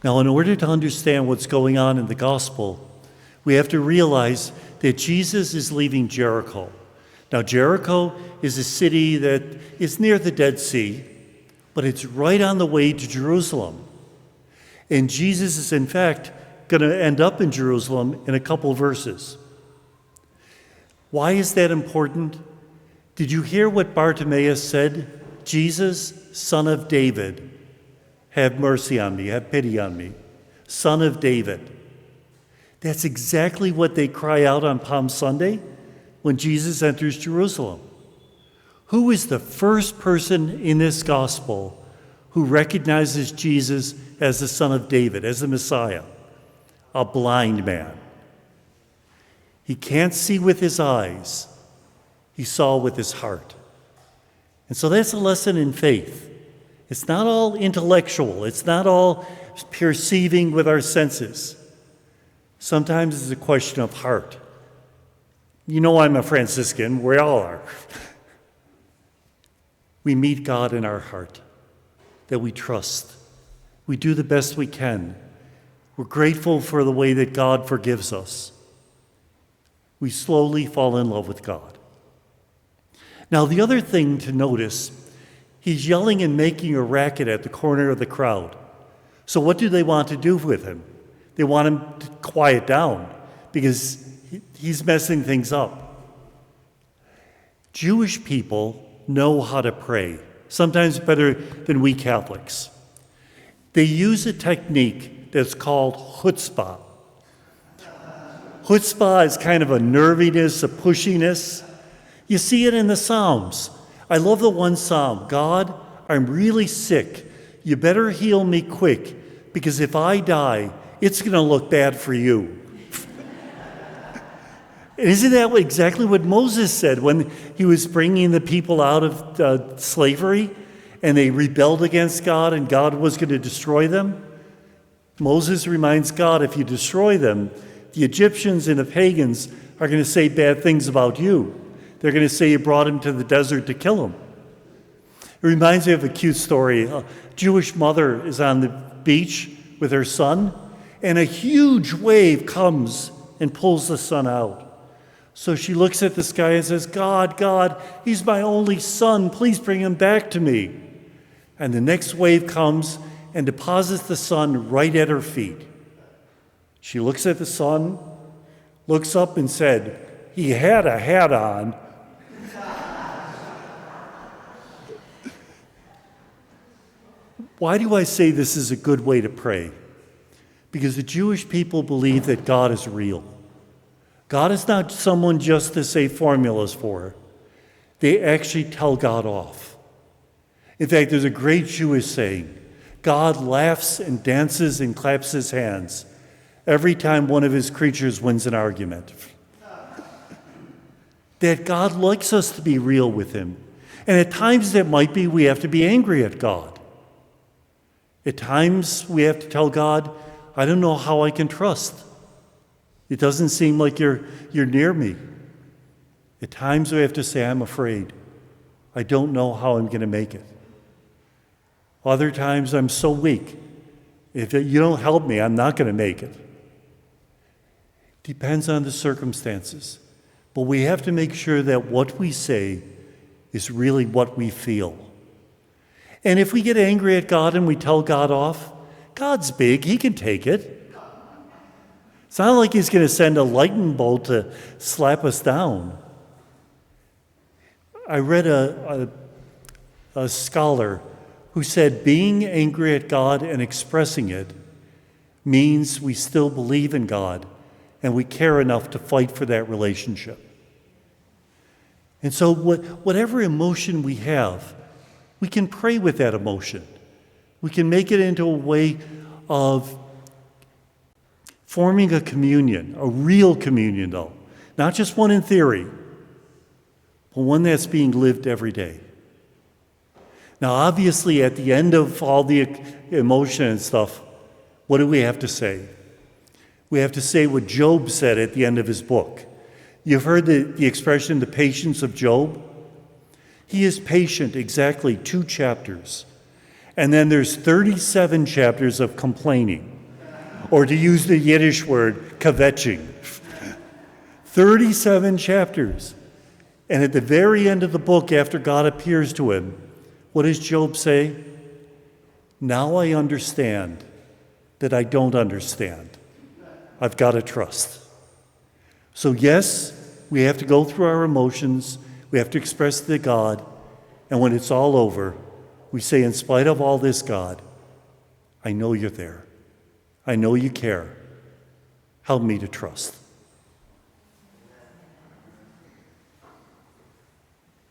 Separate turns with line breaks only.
Now, in order to understand what's going on in the gospel, we have to realize that Jesus is leaving Jericho. Now, Jericho is a city that is near the Dead Sea, but it's right on the way to Jerusalem. And Jesus is, in fact, going to end up in Jerusalem in a couple verses. Why is that important? Did you hear what Bartimaeus said? Jesus, son of David, have mercy on me, have pity on me. Son of David. That's exactly what they cry out on Palm Sunday when Jesus enters Jerusalem. Who is the first person in this gospel who recognizes Jesus as the Son of David, as the Messiah? A blind man. He can't see with his eyes. He saw with his heart. And so that's a lesson in faith. It's not all intellectual. It's not all perceiving with our senses. Sometimes it's a question of heart. You know I'm a Franciscan. We all are. We meet God in our heart, that we trust. We do the best we can. We're grateful for the way that God forgives us. We slowly fall in love with God. Now, the other thing to notice, he's yelling and making a racket at the corner of the crowd. So what do they want to do with him? They want him to quiet down because he's messing things up. Jewish people know how to pray, sometimes better than we Catholics. They use a technique that's called chutzpah. Chutzpah is kind of a nerviness, a pushiness. You see it in the Psalms. I love the one Psalm, God, I'm really sick. You better heal me quick, because if I die, it's going to look bad for you. Isn't that exactly what Moses said when he was bringing the people out of slavery and they rebelled against God and God was going to destroy them? Moses reminds God, if you destroy them, the Egyptians and the pagans are going to say bad things about you. They're going to say you brought him to the desert to kill him. It reminds me of a cute story. A Jewish mother is on the beach with her son, and a huge wave comes and pulls the son out. So she looks at the sky and says, God, God, he's my only son. Please bring him back to me. And the next wave comes and deposits the son right at her feet. She looks at the son, looks up and said, he had a hat on. Why do I say this is a good way to pray? Because the Jewish people believe that God is real. God is not someone just to say formulas for. They actually tell God off. In fact, there's a great Jewish saying, God laughs and dances and claps his hands every time one of his creatures wins an argument. That God likes us to be real with him. And at times that might be we have to be angry at God. At times we have to tell God, I don't know how I can trust. It doesn't seem like you're near me. At times we have to say, I'm afraid. I don't know how I'm going to make it. Other times I'm so weak. If you don't help me, I'm not going to make it. Depends on the circumstances. But we have to make sure that what we say is really what we feel. And if we get angry at God and we tell God off, God's big, he can take it. It's not like he's going to send a lightning bolt to slap us down. I read a scholar who said being angry at God and expressing it means we still believe in God and we care enough to fight for that relationship. And so whatever emotion we have, we can pray with that emotion. We can make it into a way of forming a communion, a real communion though. Not just one in theory, but one that's being lived every day. Now obviously at the end of all the emotion and stuff, what do we have to say? We have to say what Job said at the end of his book. You've heard the expression, the patience of Job? He is patient exactly 2 chapters. And then there's 37 chapters of complaining. or to use the Yiddish word, kvetching. 37 chapters. And at the very end of the book, after God appears to him, what does Job say? Now I understand that I don't understand. I've got to trust. So yes, we have to go through our emotions. We have to express to God. And when it's all over, we say, in spite of all this, God, I know you're there. I know you care. Help me to trust.